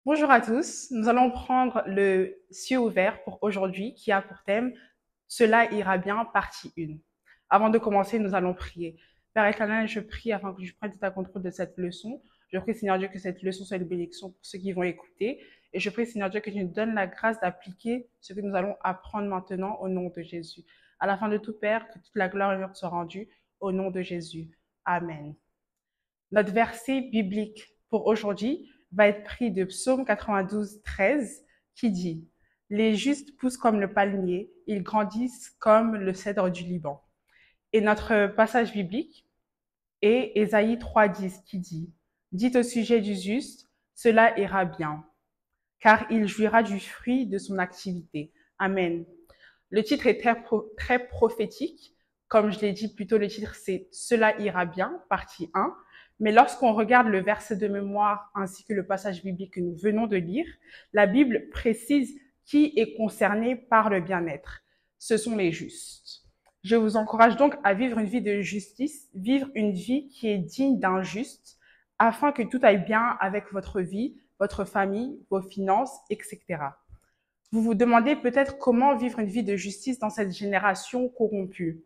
Bonjour à tous, nous allons prendre le cieux ouvert pour aujourd'hui qui a pour thème Cela ira bien, partie 1. Avant de commencer, nous allons prier. Père éternel, je prie afin que je prenne tout à contrôle de cette leçon. Je prie, Seigneur Dieu, que cette leçon soit une bénédiction pour ceux qui vont écouter. Et je prie, Seigneur Dieu, que tu nous donnes la grâce d'appliquer ce que nous allons apprendre maintenant au nom de Jésus. À la fin de tout, Père, que toute la gloire et l'honneur soit rendue au nom de Jésus. Amen. Notre verset biblique pour aujourd'hui va être pris de Psaume 92, 13, qui dit « Les justes poussent comme le palmier, ils grandissent comme le cèdre du Liban. » Et notre passage biblique est Ésaïe 3, 10, qui dit « Dites au sujet du juste, cela ira bien, car il jouira du fruit de son activité. » Amen. Le titre est très prophétique. Comme je l'ai dit plus tôt, le titre c'est Cela ira bien, partie 1. Mais lorsqu'on regarde le verset de mémoire ainsi que le passage biblique que nous venons de lire, la Bible précise qui est concerné par le bien-être. Ce sont les justes. Je vous encourage donc à vivre une vie de justice, vivre une vie qui est digne d'un juste, afin que tout aille bien avec votre vie, votre famille, vos finances, etc. Vous vous demandez peut-être comment vivre une vie de justice dans cette génération corrompue.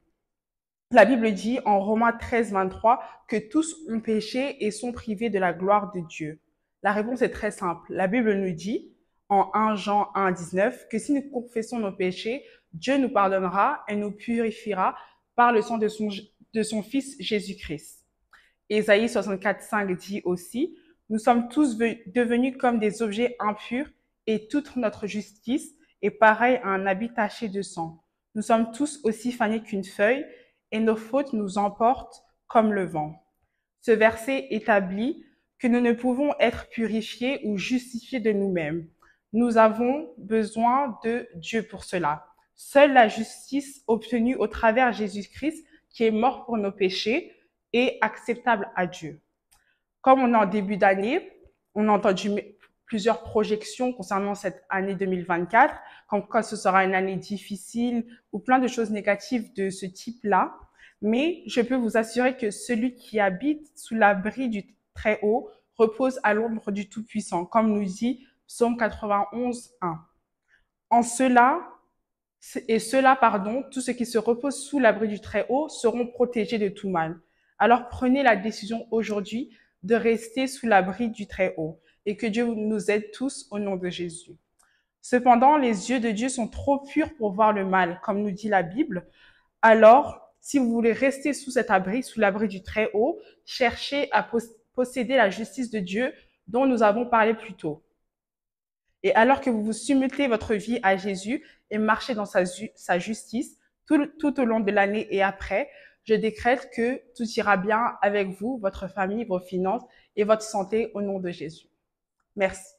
La Bible dit en Romains 13, 23 que tous ont péché et sont privés de la gloire de Dieu. La réponse est très simple. La Bible nous dit en 1 Jean 1, 19 que si nous confessons nos péchés, Dieu nous pardonnera et nous purifiera par le sang de son Fils Jésus-Christ. Ésaïe 64, 5 dit aussi, nous sommes tous devenus comme des objets impurs et toute notre justice est pareille à un habit taché de sang. Nous sommes tous aussi fanés qu'une feuille et nos fautes nous emportent comme le vent. Ce verset établit que nous ne pouvons être purifiés ou justifiés de nous-mêmes. Nous avons besoin de Dieu pour cela. Seule la justice obtenue au travers Jésus-Christ, qui est mort pour nos péchés, est acceptable à Dieu. Comme on est en début d'année, on a entendu plusieurs projections concernant cette année 2024, comme quoi ce sera une année difficile ou plein de choses négatives de ce type-là. Mais je peux vous assurer que celui qui habite sous l'abri du Très-Haut repose à l'ombre du Tout-Puissant, comme nous dit Psaume 91, 1. En cela, tous ceux qui se reposent sous l'abri du Très-Haut seront protégés de tout mal. Alors prenez la décision aujourd'hui de rester sous l'abri du Très-Haut et que Dieu nous aide tous au nom de Jésus. Cependant, les yeux de Dieu sont trop purs pour voir le mal, comme nous dit la Bible. Alors, si vous voulez rester sous cet abri, sous l'abri du Très-Haut, cherchez à posséder la justice de Dieu dont nous avons parlé plus tôt. Et alors que vous soumettez votre vie à Jésus et marchez dans sa justice tout au long de l'année et après, je décrète que tout ira bien avec vous, votre famille, vos finances et votre santé au nom de Jésus. Merci.